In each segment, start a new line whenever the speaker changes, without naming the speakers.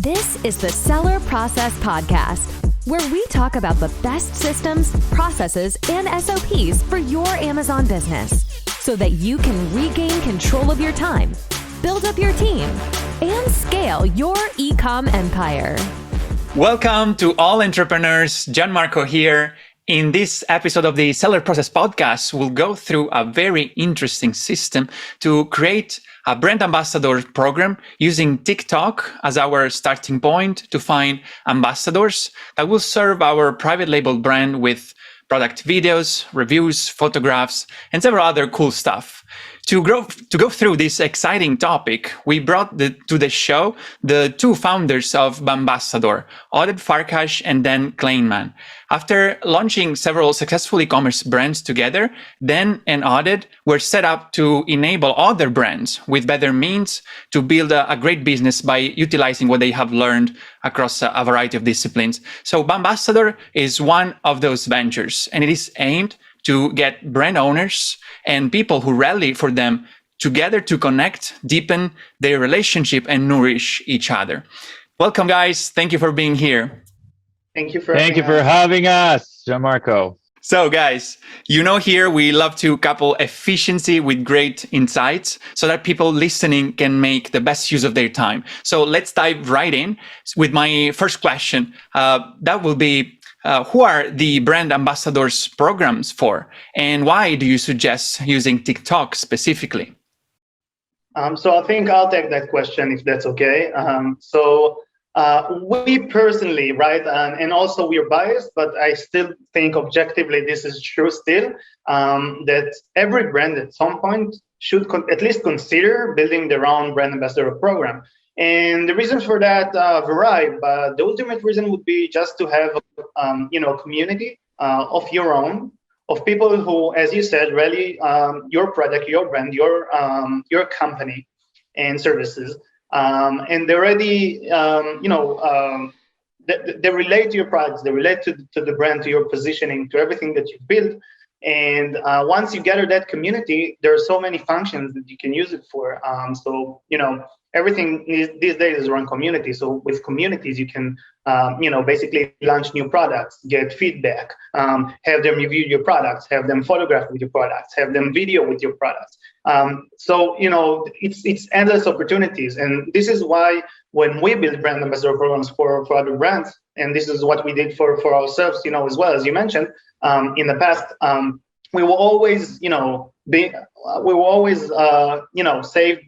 This is the Seller Process Podcast, where we talk about the best systems, processes, and SOPs for your Amazon business so that you can regain control of your time, build up your team, and scale your e-com empire.
Welcome to all entrepreneurs. Gianmarco here. In this episode of the Seller Process Podcast, we'll go through a very interesting system to create a brand ambassador program using TikTok as our starting point to find ambassadors that will serve our private label brand with product videos, reviews, photographs, and several other cool stuff. To go through this exciting topic, we brought to the show the two founders of Bambassador, Oded, Farkash, and then Kleinman. After launching several successful e-commerce brands together, Dan and Oded were set up to enable other brands with better means to build a great business by utilizing what they have learned across a variety of disciplines. So Bambassador is one of those ventures, and it is aimed to get brand owners and people who rally for them together to connect, deepen their relationship, and nourish each other. Welcome, guys. Thank you for being here.
Thank you for
having us, Gianmarco.
So, guys, here we love to couple efficiency with great insights so that people listening can make the best use of their time. So let's dive right in with my first question. That will be, who are the brand ambassadors programs for, and why do you suggest using TikTok specifically?
So I think I'll take that question if that's okay. We personally, right, and also we're biased, but I still think objectively this is true still, that every brand at some point should at least consider building their own brand ambassador program. And the reasons for that vary, but the ultimate reason would be just to have, a community of your own, of people who, as you said, really your product, your brand, your company and services, and they already, they relate to your products, they relate to the brand, to your positioning, to everything that you've built. And once you gather that community, there are so many functions that you can use it for. Everything these days is around community. So with communities, you can, basically launch new products, get feedback, have them review your products, have them photograph with your products, have them video with your products. It's endless opportunities. And this is why when we build brand ambassador programs for other brands, and this is what we did for ourselves, as well as you mentioned, in the past, we will always, save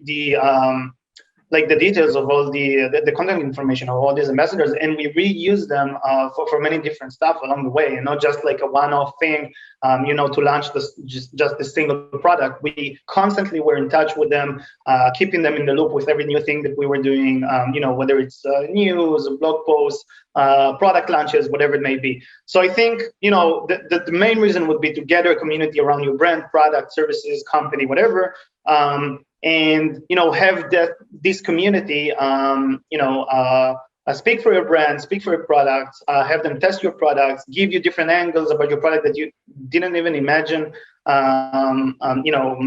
the details of all the content information of all these ambassadors, and we reuse them for many different stuff along the way, and not just like a one-off thing, to launch just a single product. We constantly were in touch with them, keeping them in the loop with every new thing that we were doing, whether it's news, blog posts, product launches, whatever it may be. So I think, the main reason would be to gather a community around your brand, product, services, company, whatever, and have this community speak for your brand, speak for your products, have them test your products, give you different angles about your product that you didn't even imagine.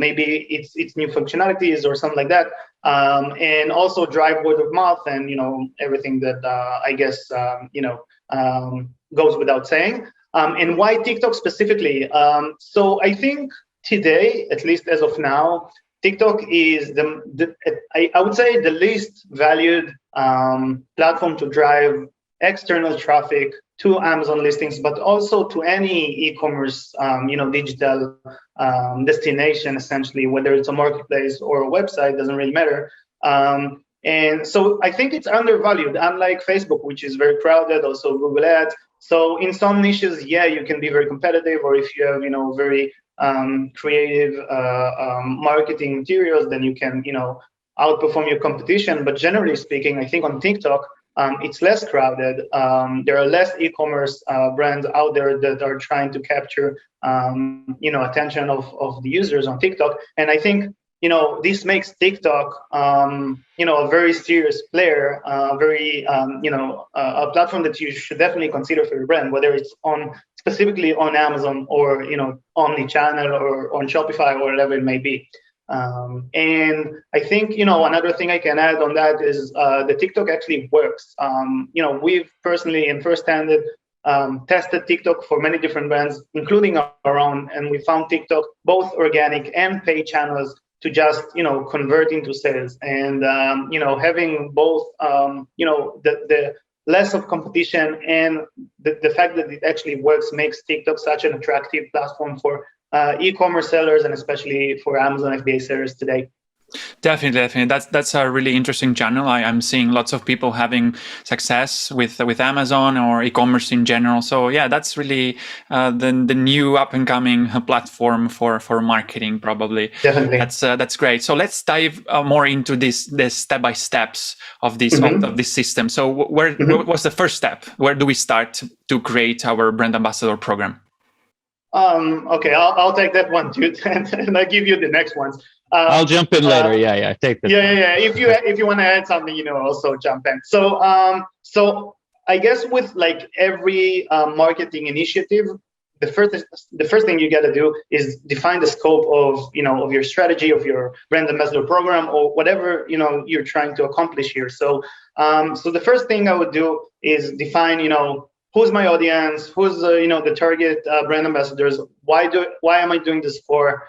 Maybe it's new functionalities or something like that, and also drive word of mouth and everything that I guess goes without saying. And why TikTok specifically? So I think today, at least as of now, TikTok is I would say the least valued platform to drive external traffic to Amazon listings, but also to any e-commerce, digital destination, essentially, whether it's a marketplace or a website, doesn't really matter. And so I think it's undervalued, unlike Facebook, which is very crowded, also Google Ads. So in some niches, you can be very competitive, or if you have, very creative marketing materials, then you can, outperform your competition. But generally speaking, I think on TikTok, it's less crowded. There are less e-commerce brands out there that are trying to capture, attention of the users on TikTok. And I think, this makes TikTok, a very serious player, a platform that you should definitely consider for your brand, whether it's specifically on Amazon or, omni-channel or on Shopify or whatever it may be. And I think, another thing I can add on that is the TikTok actually works. We've personally and firsthand tested TikTok for many different brands, including our own, and we found TikTok, both organic and paid channels, to just, convert into sales. And, having both, the less of competition and the fact that it actually works makes TikTok such an attractive platform for e-commerce sellers, and especially for Amazon FBA sellers today.
Definitely. That's a really interesting channel. I'm seeing lots of people having success with Amazon or e-commerce in general. So yeah, that's really the new up and coming platform for marketing, probably.
Definitely.
That's great. So let's dive more into this step by steps of this of this system. So what was the first step? Where do we start to create our brand ambassador program?
Okay, I'll take that one too, and I'll give you the next ones.
I'll jump in later. Take this.
Yeah. If you want to add something, also jump in. So I guess with like every marketing initiative, the first thing you got to do is define the scope of your strategy, of your brand ambassador program, or whatever you're trying to accomplish here. So the first thing I would do is define who's my audience, who's the target brand ambassadors, why am I doing this for,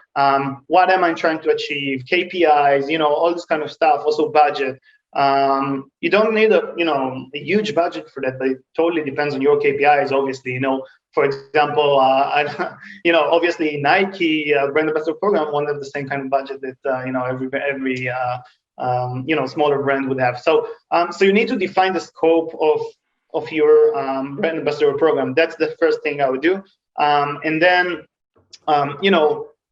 what am I trying to achieve, KPIs, all this kind of stuff, also budget. You don't need a huge budget for that, but it totally depends on your KPIs, obviously. For example, obviously Nike brand ambassador program won't have the same kind of budget that every smaller brand would have. So you need to define the scope of your brand ambassador program. That's the first thing I would do. And then,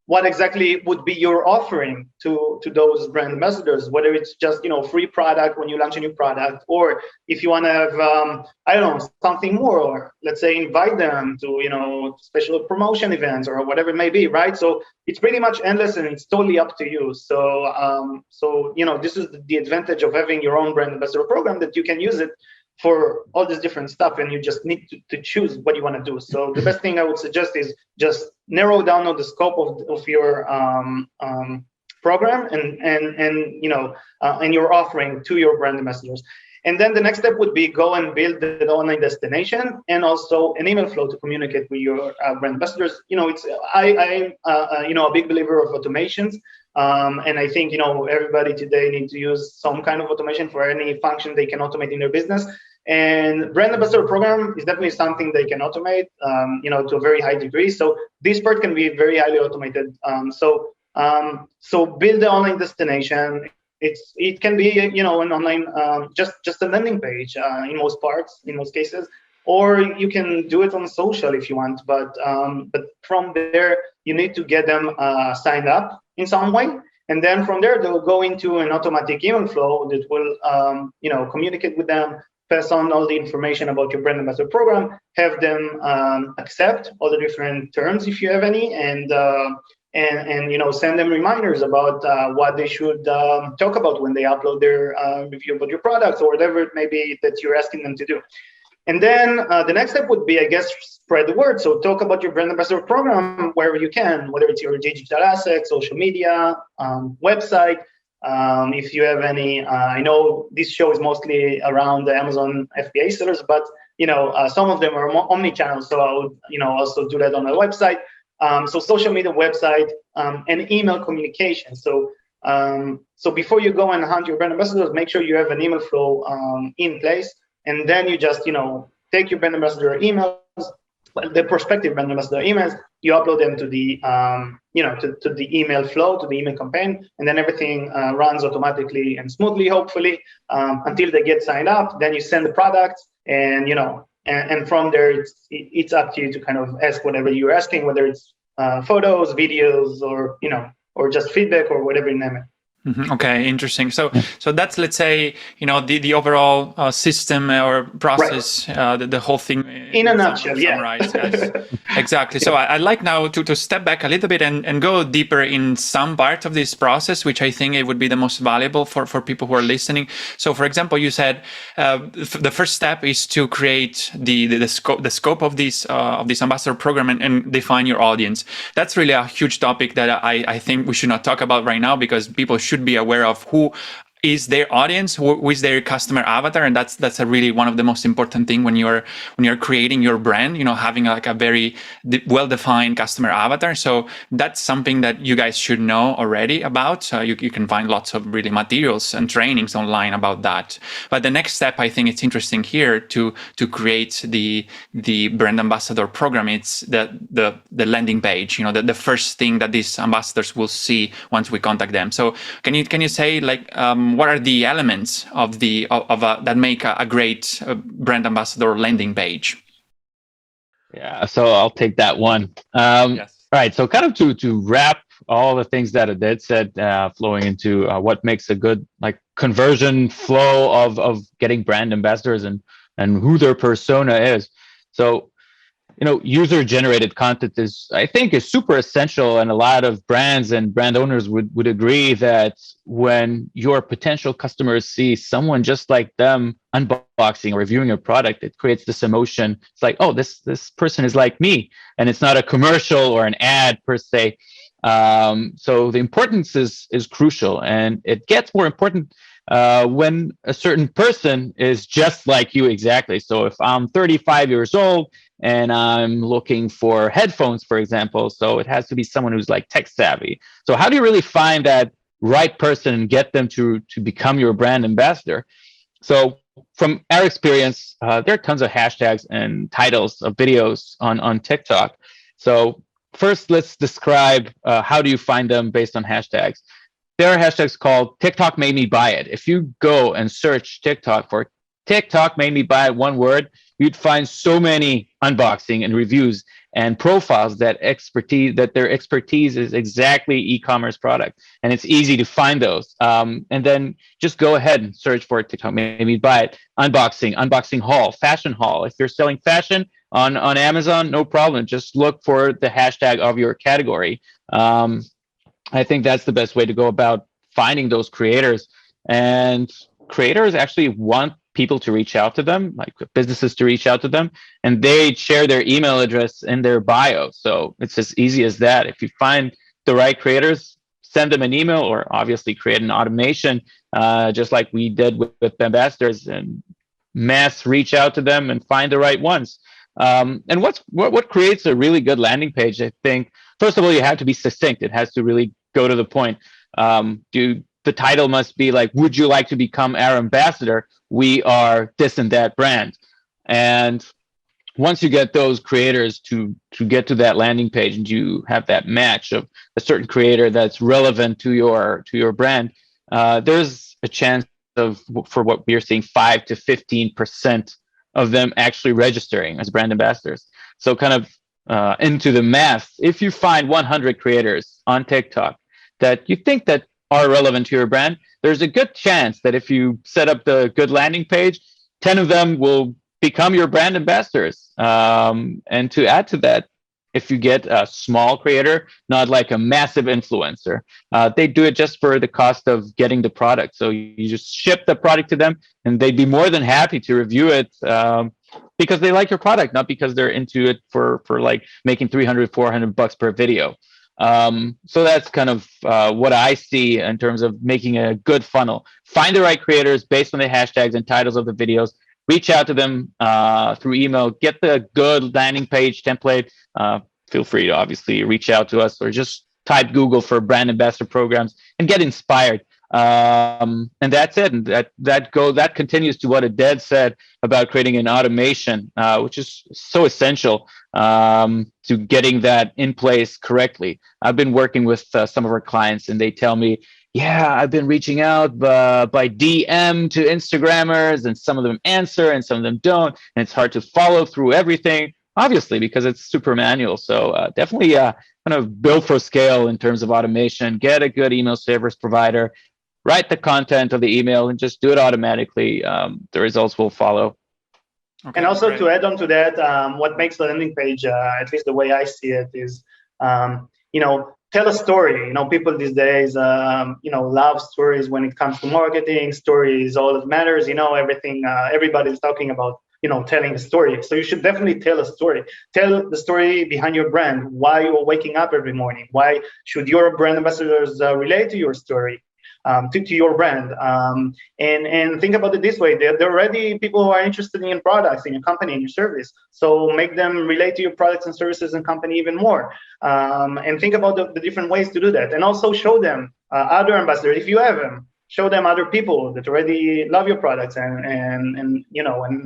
what exactly would be your offering to those brand ambassadors, whether it's just, free product when you launch a new product, or if you want to have, something more, or let's say invite them to, special promotion events or whatever it may be, right? So it's pretty much endless and it's totally up to you. So, this is the advantage of having your own brand ambassador program, that you can use it for all this different stuff, and you just need to choose what you want to do. So the best thing I would suggest is just narrow down on the scope of your program and your offering to your brand ambassadors. And then the next step would be go and build the online destination and also an email flow to communicate with your brand ambassadors. I'm a big believer of automations. And I think, everybody today needs to use some kind of automation for any function they can automate in their business. And brand ambassador program is definitely something they can automate, to a very high degree. So this part can be very highly automated. So build the online destination. It can be, an online, just a landing page in most cases, or you can do it on social if you want. But from there, you need to get them signed up in some way. And then from there, they'll go into an automatic email flow that will, communicate with them, pass on all the information about your brand ambassador program, have them accept all the different terms if you have any, and send them reminders about what they should talk about when they upload their review about your products or whatever it may be that you're asking them to do. And then the next step would be, I guess, spread the word. So talk about your brand ambassador program wherever you can, whether it's your digital assets, social media, website. If you have any, I know this show is mostly around the Amazon FBA sellers, but some of them are omni-channel. So I would, also do that on my website. So social media, website, and email communication. So before you go and hunt your brand ambassadors, make sure you have an email flow in place. And then you just, take your brand ambassador emails, the prospective brand ambassador emails, you upload them to the, to the email flow, to the email campaign, and then everything runs automatically and smoothly, hopefully, until they get signed up. Then you send the product, and, and from there, it's up to you to kind of ask whatever you're asking, whether it's photos, videos, or, or just feedback or whatever you name it.
Okay, interesting. So that's, let's say, the overall system or process, the whole thing
in a nutshell,
summarized. Yes, exactly. So I'd like now to step back a little bit and go deeper in some part of this process, which I think it would be the most valuable for people who are listening. So, for example, you said the first step is to create the scope of this ambassador program and define your audience. That's really a huge topic that I think we should not talk about right now, because people should be aware of who is their audience, who is their customer avatar, and that's a really one of the most important thing when you're creating your brand. Having like a very well-defined customer avatar. So that's something that you guys should know already about. You can find lots of really materials and trainings online about that. But the next step, I think it's interesting here to create the brand ambassador program. It's the landing page. The first thing that these ambassadors will see once we contact them. So can you say like what are the elements of that make a great brand ambassador landing page?
Yeah, so I'll take that one.
Yes.
Right. So kind of to wrap all the things that Oded said, flowing into what makes a good like conversion flow of getting brand ambassadors and who their persona is. So, user generated content is super essential, and a lot of brands and brand owners would agree that when your potential customers see someone just like them unboxing or reviewing a product, it creates this emotion. It's like, oh, this person is like me, and it's not a commercial or an ad per se. So the importance is crucial, and it gets more important when a certain person is just like you exactly. So if I'm 35 years old and I'm looking for headphones, for example, so it has to be someone who's like tech savvy. So how do you really find that right person and get them to become your brand ambassador? So from our experience, there are tons of hashtags and titles of videos on TikTok. So first, let's describe how do you find them based on hashtags. There are hashtags called TikTok made me buy it. If you go and search TikTok for TikTok made me buy it, one word, you'd find so many unboxing and reviews and profiles that their expertise is exactly e-commerce product, and it's easy to find those. And then just go ahead and search for TikTok made me buy it, unboxing haul, fashion haul. If you're selling fashion on Amazon, no problem. Just look for the hashtag of your category. I think that's the best way to go about finding those creators. And creators actually want people to reach out to them, like businesses to reach out to them, and they share their email address in their bio. So it's as easy as that. If you find the right creators, send them an email, or obviously create an automation, just like we did with Bambassadors, and mass reach out to them and find the right ones. And what creates a really good landing page, I think, first of all, you have to be succinct. It has to really go to the point. The title must be like, would you like to become our ambassador? We are this and that brand. And once you get those creators to get to that landing page, and you have that match of a certain creator that's relevant to your brand, there's a chance for what we're seeing, 5 to 15% of them actually registering as brand ambassadors. So kind of into the math, if you find 100 creators on TikTok that you think that are relevant to your brand, there's a good chance that if you set up the good landing page, 10 of them will become your brand ambassadors. And to add to that, if you get a small creator, not like a massive influencer, they do it just for the cost of getting the product. So you just ship the product to them, and they'd be more than happy to review it because they like your product, not because they're into it for like making $300-400 per video. So that's kind of what I see in terms of making a good funnel. Find the right creators based on the hashtags and titles of the videos. Reach out to them through email. Get the good landing page template. Feel free to obviously reach out to us, or just type Google for brand ambassador programs and get inspired. And that's it. And that continues to what Oded said about creating an automation, which is so essential to getting that in place correctly. I've been working with some of our clients, and they tell me, yeah, I've been reaching out by DM to Instagrammers, and some of them answer and some of them don't. And it's hard to follow through everything, obviously, because it's super manual. So definitely kind of build for scale in terms of automation. Get a good email service provider. write the content of the email and just do it automatically. The results will follow.
Okay, and also great. To add on to that, what makes the landing page, at least the way I see it, is tell a story. People these days, love stories when it comes to marketing. Story is all that matters. Everything. Everybody's talking about telling a story. So you should definitely tell a story. Tell the story behind your brand. Why you're waking up every morning. Why should your brand ambassadors relate to your story? To your brand, and think about it this way: they're already people who are interested in your products, in your company, in your service. So make them relate to your products and services and company even more. And think about the different ways to do that, and also show them other ambassadors if you have them. Show them other people that already love your products and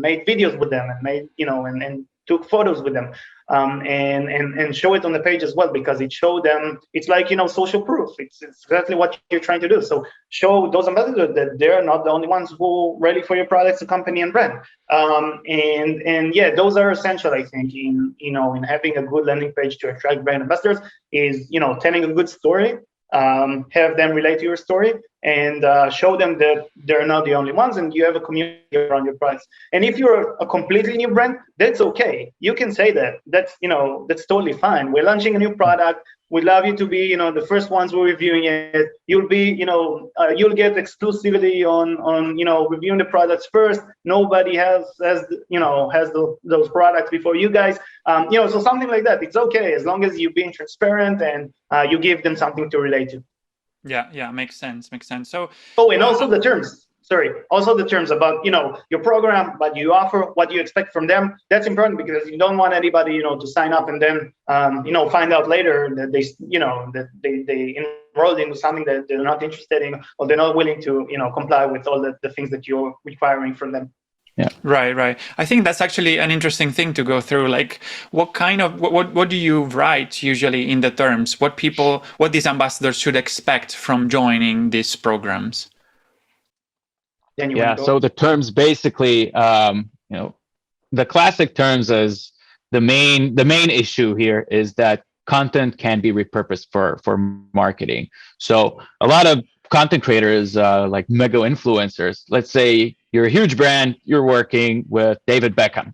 made videos with them and made and took photos with them. And show it on the page as well, because it showed them, it's like, social proof. It's exactly what you're trying to do. So show those ambassadors that they're not the only ones who are ready for your products, the company and brand. And yeah, those are essential, I think, in having a good landing page to attract brand ambassadors is, telling a good story, have them relate to your story, and show them that they're not the only ones, and you have a community around your products. And if you're a completely new brand, that's okay. You can say that. That's totally fine. We're launching a new product. We'd love you to be, the first ones who are reviewing it. You'll be, you'll get exclusivity on reviewing the products first. Nobody has those products before you guys. So something like that. It's okay as long as you're being transparent and you give them something to relate to.
Yeah, makes sense. So,
and also the terms. Also the terms about your program, what you offer, what you expect from them. That's important because you don't want anybody to sign up and then find out later that they enrolled into something that they're not interested in, or they're not willing to comply with all the things that you're requiring from them.
Yeah. Right. I think that's actually an interesting thing to go through. Like, what do you write usually in the terms? What these ambassadors should expect from joining these programs?
Yeah. So the terms basically, the classic terms is the main issue here is that content can be repurposed for marketing. So a lot of content creators, like mega influencers, let's say you're a huge brand, you're working with David Beckham,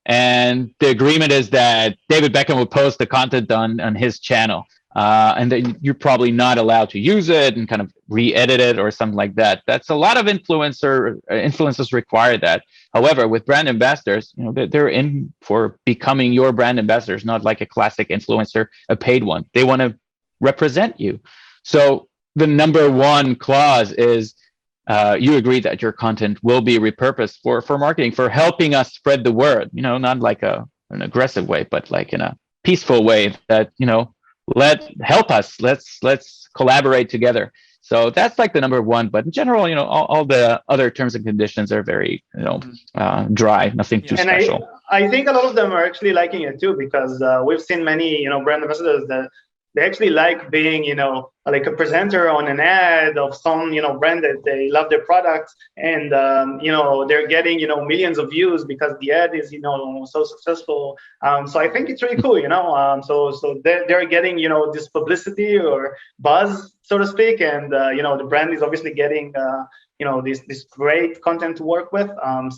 and the agreement is that David Beckham will post the content on his channel, and then you're probably not allowed to use it and kind of re-edit it or something like that. That's a lot of influencers require that. However, with brand ambassadors, they're in for becoming your brand ambassadors, not like a classic influencer, a paid one. They want to represent you. So the number one clause is you agree that your content will be repurposed for marketing, for helping us spread the word, not like an aggressive way, but like in a peaceful way that, help us, let's collaborate together. So that's like the number one, but in general, all the other terms and conditions are very, dry, nothing too special.
I think a lot of them are actually liking it too, because we've seen many, brand ambassadors that they actually like being, like a presenter on an ad of some, brand that they love their products, and they're getting, millions of views because the ad is, so successful. So I think it's really cool, So they're getting, this publicity or buzz, so to speak, and the brand is obviously getting, this great content to work with.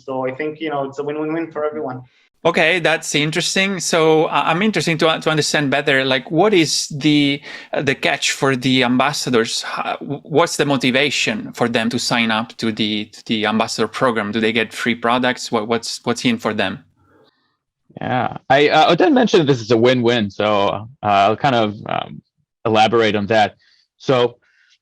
So I think it's a win-win-win for everyone.
Okay, that's interesting. So I'm interested to understand better, like, what is the catch for the ambassadors? What's the motivation for them to sign up to the ambassador program? Do they get free products? What's in for them?
Yeah, Oded mentioned this is a win-win, so I'll kind of elaborate on that. So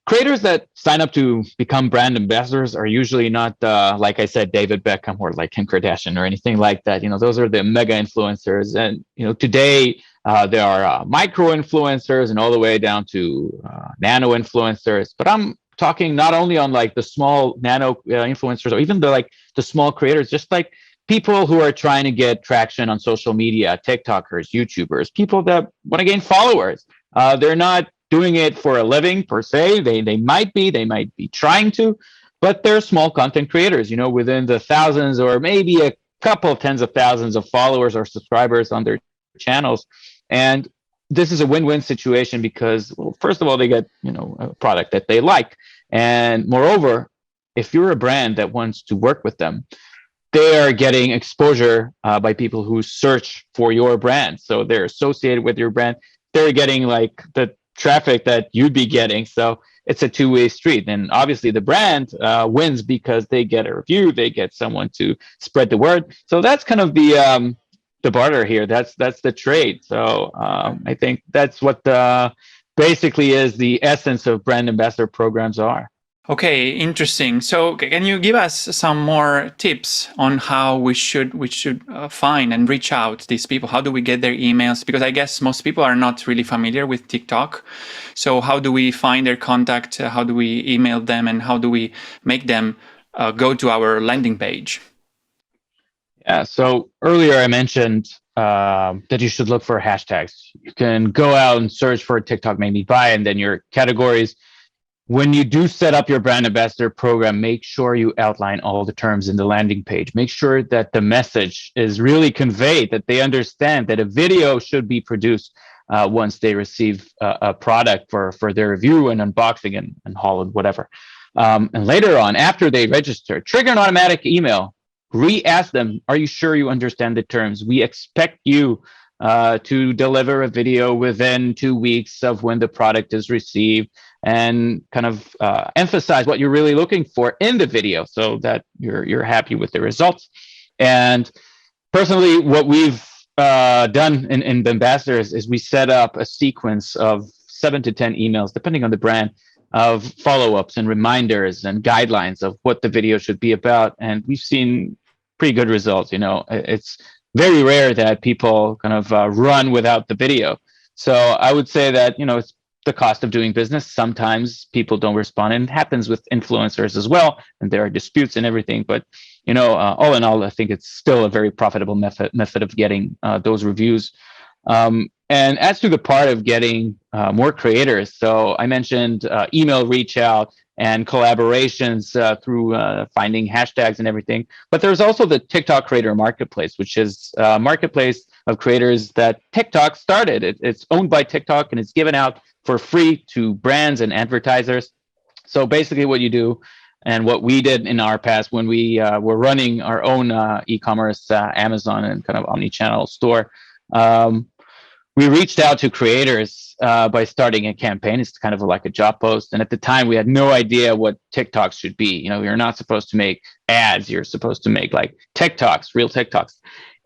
creators that sign up to become brand ambassadors are usually not, like I said, David Beckham or like Kim Kardashian or anything like that. Those are the mega influencers. And, today there are micro influencers and all the way down to nano influencers. But I'm talking not only on like the small nano influencers, or even the small creators, just like people who are trying to get traction on social media, TikTokers, YouTubers, people that want to gain followers. They're not doing it for a living per se. They might be trying to, but they're small content creators, within the thousands or maybe a couple of tens of thousands of followers or subscribers on their channels. And this is a win-win situation because, well, first of all, they get, a product that they like. And moreover, if you're a brand that wants to work with them, they are getting exposure by people who search for your brand. So they're associated with your brand. They're getting like the traffic that you'd be getting. So it's a two-way street. And obviously the brand wins because they get a review, they get someone to spread the word. So that's kind of the barter here. That's the trade. So I think that's what basically is the essence of brand ambassador programs are.
Okay, interesting. So can you give us some more tips on how we should find and reach out to these people? How do we get their emails? Because I guess most people are not really familiar with TikTok. So how do we find their contact? How do we email them? And how do we make them go to our landing page?
Yeah, so earlier I mentioned that you should look for hashtags. You can go out and search for TikTok made me buy, and then your categories. When you do set up your brand ambassador program, make sure you outline all the terms in the landing page. Make sure that the message is really conveyed, that they understand that a video should be produced once they receive a product for their review and unboxing and haul and whatever. And later on, after they register, trigger an automatic email. Re-ask them, are you sure you understand the terms? We expect you to deliver a video within 2 weeks of when the product is received, and kind of emphasize what you're really looking for in the video so that you're happy with the results. And personally, what we've done in the ambassadors is we set up a sequence of 7 to 10 emails, depending on the brand, of follow-ups and reminders and guidelines of what the video should be about. And we've seen pretty good results. You know, it's very rare that people kind of run without the video. So I would say that, you know, it's the cost of doing business. Sometimes people don't respond, and it happens with influencers as well. And there are disputes and everything. But, you know, all in all, I think it's still a very profitable method of getting those reviews. And as to the part of getting more creators, so I mentioned email reach out and collaborations through finding hashtags and everything. But there's also the TikTok Creator Marketplace, which is a marketplace of creators that TikTok started. It's owned by TikTok, and it's given out for free to brands and advertisers. So basically what you do, and what we did in our past when we were running our own e-commerce, Amazon and kind of omni-channel store, we reached out to creators by starting a campaign. It's kind of like a job post. And at the time, we had no idea what TikToks should be. You know, you're not supposed to make ads. You're supposed to make like TikToks, real TikToks.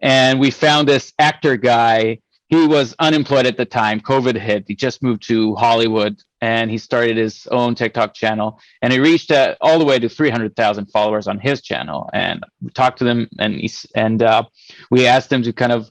And we found this actor guy. He was unemployed at the time. COVID hit. He just moved to Hollywood, and he started his own TikTok channel. And he reached all the way to 300,000 followers on his channel. And we talked to them, and we asked him to kind of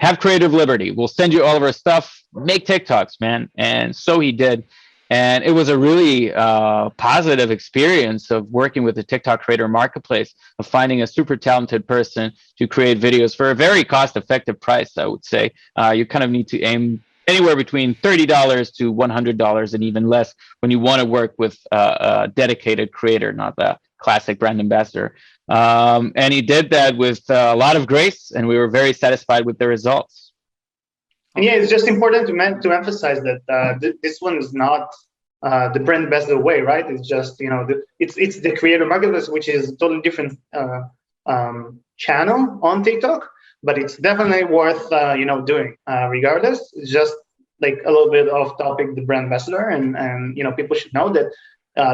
have creative liberty. We'll send you all of our stuff. Make TikToks, man. And so he did. And it was a really positive experience of working with the TikTok Creator Marketplace, of finding a super talented person to create videos for a very cost-effective price, I would say. You kind of need to aim anywhere between $30 to $100 and even less when you want to work with a dedicated creator, not the classic brand ambassador. And he did that with a lot of grace, and we were very satisfied with the results.
And yeah, it's just important to emphasize that this one is not the brand ambassador way, right? It's just, you know, it's the creator marketplace, which is a totally different channel on TikTok, but it's definitely worth doing regardless. It's just like a little bit off topic, the brand ambassador, and you know, people should know that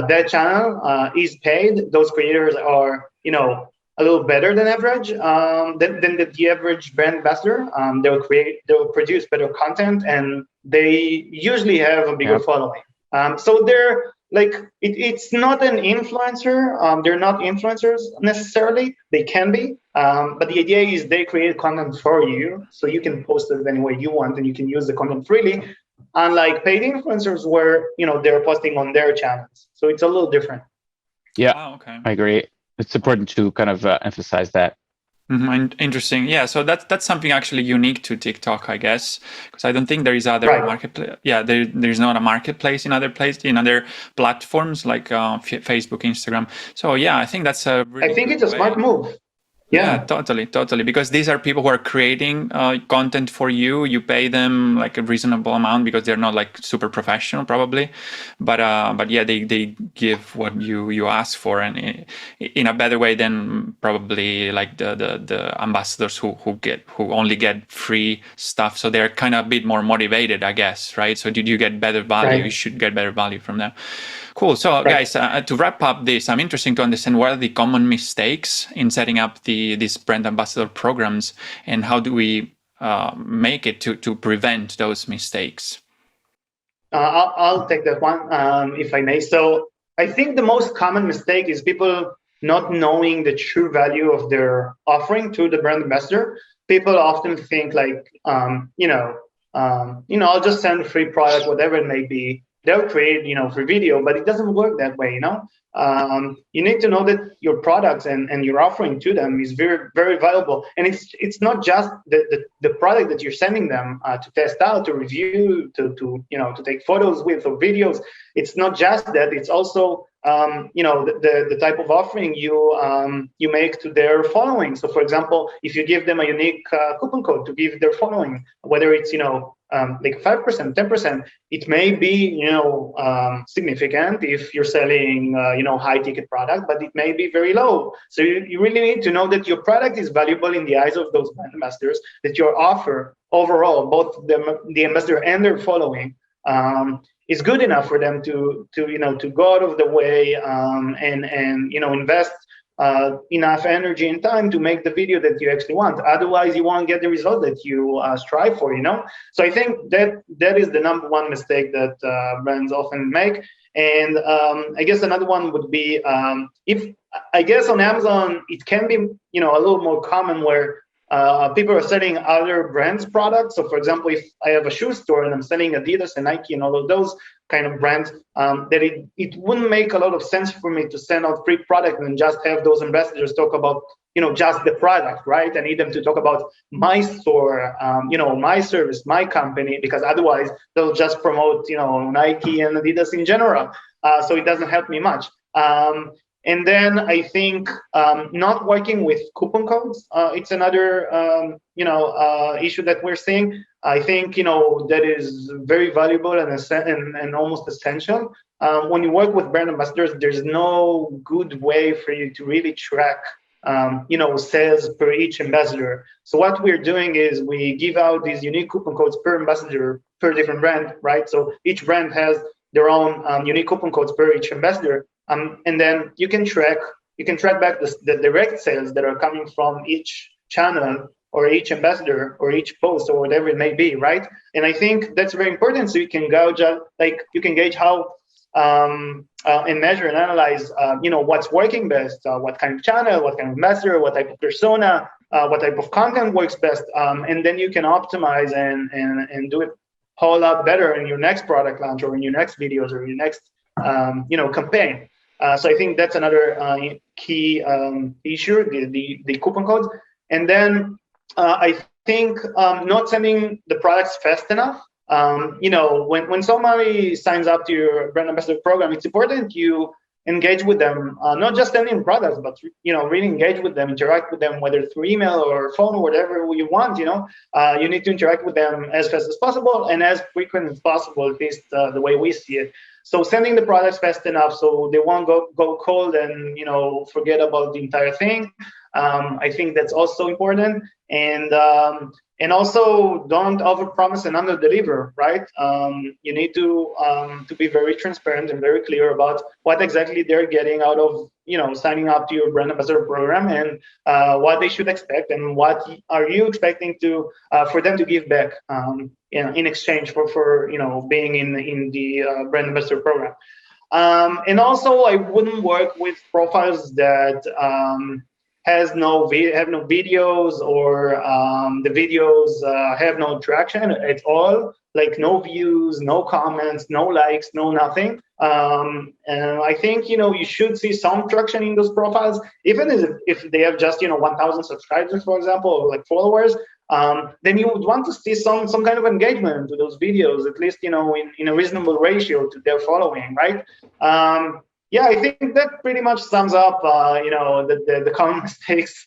that channel is paid. Those creators are, you know, a little better than average than the average brand ambassador. They'll produce better content, and they usually have a bigger following. So they're like, it's not an influencer. They're not influencers necessarily. They can be, but the idea is they create content for you, so you can post it any way you want, and you can use the content freely. Unlike paid influencers, where, you know, they're posting on their channels, so it's a little different.
Yeah,
Oh, okay.
I agree. It's important to kind of emphasize that.
Mm-hmm. Interesting. Yeah. So that's something actually unique to TikTok, I guess, because I don't think there is other marketplace. Yeah, there's not a marketplace in other platforms like Facebook, Instagram. So yeah, I think that's a really
I think it's a smart move.
Yeah, totally. Because these are people who are creating content for you. You pay them like a reasonable amount because they're not like super professional, probably. But yeah, they give what you ask for, and in a better way than probably like the ambassadors who only get free stuff. So they're kind of a bit more motivated, I guess, right? So did you get better value?
Right.
You should get better value from them. Cool. So, guys, to wrap up this, I'm interested to understand what are the common mistakes in setting up these brand ambassador programs, and how do we make it to prevent those mistakes?
I'll take that one, if I may. So I think the most common mistake is people not knowing the true value of their offering to the brand ambassador. People often think like, I'll just send a free product, whatever it may be. They'll create, free video, but it doesn't work that way. You need to know that your products and your offering to them is very, very valuable. And it's not just the product that you're sending them to test out, to review, to take photos with or videos. It's not just that. It's also the type of offering you make to their following. So, for example, if you give them a unique coupon code to give their following, whether it's like 5%, 10%, it may be significant if you're selling high ticket product, but it may be very low. So you really need to know that your product is valuable in the eyes of those brand ambassadors, that your offer overall, both the ambassador and their following, is good enough for them to go out of the way and invest enough energy and time to make the video that you actually want. Otherwise, you won't get the result that you strive for. So I think that is the number one mistake that brands often make. And I guess another one would be if I guess on Amazon it can be a little more common where people are selling other brands' products. So, for example, if I have a shoe store and I'm selling Adidas and Nike and all of those kind of brands, that it wouldn't make a lot of sense for me to send out free product and just have those ambassadors talk about just the product, right? I need them to talk about my store, my service, my company, because otherwise they'll just promote Nike and Adidas in general. So it doesn't help me much. And then I think not working with coupon codes, it's another issue that we're seeing. I think that is very valuable and almost essential. When you work with brand ambassadors, there's no good way for you to really track sales per each ambassador. So what we're doing is we give out these unique coupon codes per ambassador per different brand, right? So each brand has their own unique coupon codes per each ambassador. And then you can track back the direct sales that are coming from each channel or each ambassador or each post or whatever it may be, right? And I think that's very important. So you can gauge how and measure and analyze, what's working best, what kind of channel, what kind of ambassador, what type of persona, what type of content works best, and then you can optimize and do it a whole lot better in your next product launch or in your next videos or your next campaign. So I think that's another key issue, the coupon codes. And then I think not sending the products fast enough. When somebody signs up to your brand ambassador program, it's important you engage with them, not just sending products, but really engage with them, interact with them, whether through email or phone or whatever you want. You need to interact with them as fast as possible and as frequent as possible, at least the way we see it. So sending the products fast enough so they won't go cold and forget about the entire thing. I think that's also important. And also don't overpromise and underdeliver, right? You need to be very transparent and very clear about what exactly they're getting out of signing up to your brand ambassador program and what they should expect and what are you expecting for them to give back in exchange for being in the brand ambassador program. And also, I wouldn't work with profiles that have no videos or the videos have no traction at all, like no views, no comments, no likes, no nothing. And I think you should see some traction in those profiles, even if they have just 1,000 subscribers, for example, or like followers. Then you would want to see some kind of engagement to those videos, at least in a reasonable ratio to their following, right? yeah, I think that pretty much sums up, the common mistakes.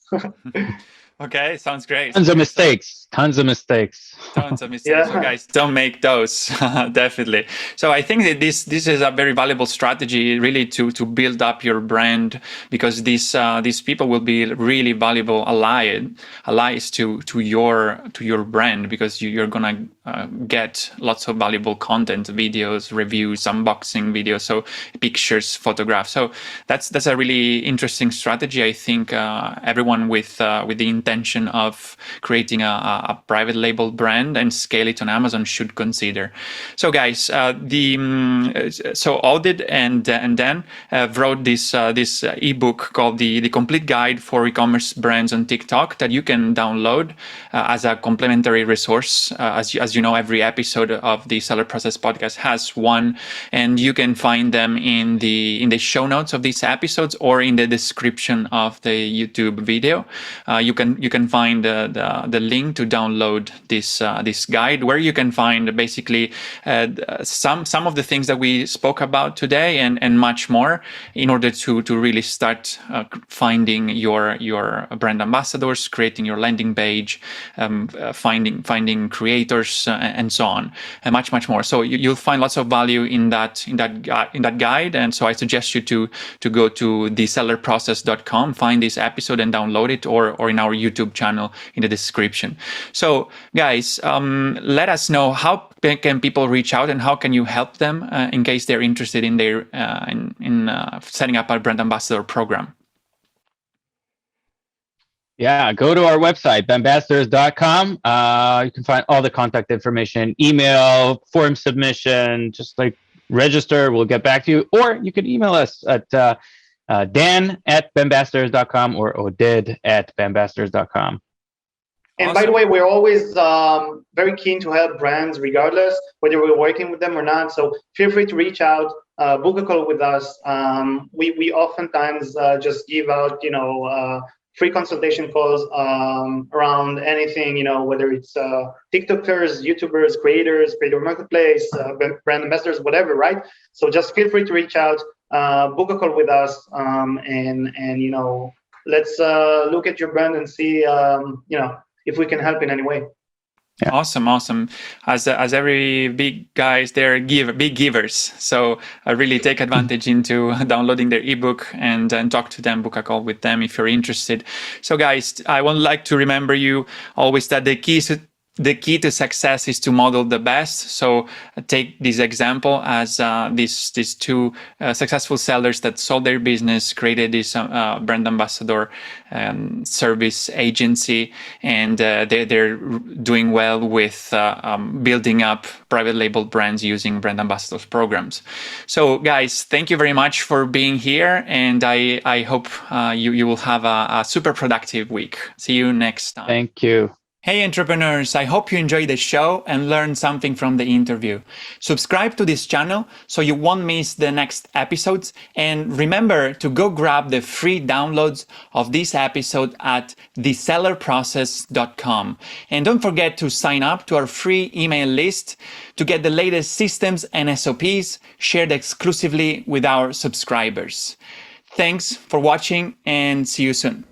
Okay, sounds great.
Tons of
Okay,
mistakes. Tons of mistakes.
tons of mistakes. So
Yeah.
guys, don't make those. Definitely. So I think that this is a very valuable strategy, really, to build up your brand, because these people will be really valuable allies to your brand, because you're gonna get lots of valuable content, videos, reviews, unboxing videos, so pictures, photographs. So that's a really interesting strategy. I think everyone with the intention of creating a private label brand and scale it on Amazon should consider. So guys, so Oded and Dan wrote this ebook called the Complete Guide for E-commerce Brands on TikTok that you can download as a complementary resource. As you know, every episode of the Seller Process Podcast has one, and you can find them in the show notes of these episodes or in the description of the YouTube video. You can find the link to download this guide, where you can find basically some of the things that we spoke about today and much more, in order to really start finding your brand ambassadors, creating your landing page, finding creators, and so on, and much more. So you'll find lots of value in that guide. And so I suggest you to go to thesellerprocess.com, find this episode and download it, or in our YouTube channel in the description. So guys, let us know how can people reach out and how can you help them in case they're interested in their setting up a brand ambassador program.
Yeah, go to our website, bambassadors.com. You can find all the contact information, email, form submission, just like register. We'll get back to you. Or you can email us at dan@bambassadors.com or oded@bambassadors.com.
And by the way, we're always very keen to help brands, regardless whether we're working with them or not. So feel free to reach out, book a call with us. We oftentimes just give out, free consultation calls around anything, whether it's TikTokers, YouTubers, creators, creator marketplace, brand ambassadors, whatever, right? So just feel free to reach out, book a call with us, and let's look at your brand and see, if we can help in any way.
Yeah. Awesome. As every big guys, they're big givers. So really take advantage into downloading their ebook and talk to them, book a call with them if you're interested. So guys, I would like to remember you always that the key to success is to model the best. So take this example as these two successful sellers that sold their business, created this brand ambassador service agency, and they're doing well with building up private label brands using brand ambassadors programs. So guys, thank you very much for being here, and I hope you will have a super productive week. See you next time.
Thank you.
Hey entrepreneurs, I hope you enjoyed the show and learned something from the interview. Subscribe to this channel so you won't miss the next episodes, and remember to go grab the free downloads of this episode at thesellerprocess.com. And don't forget to sign up to our free email list to get the latest systems and SOPs shared exclusively with our subscribers. Thanks for watching and see you soon.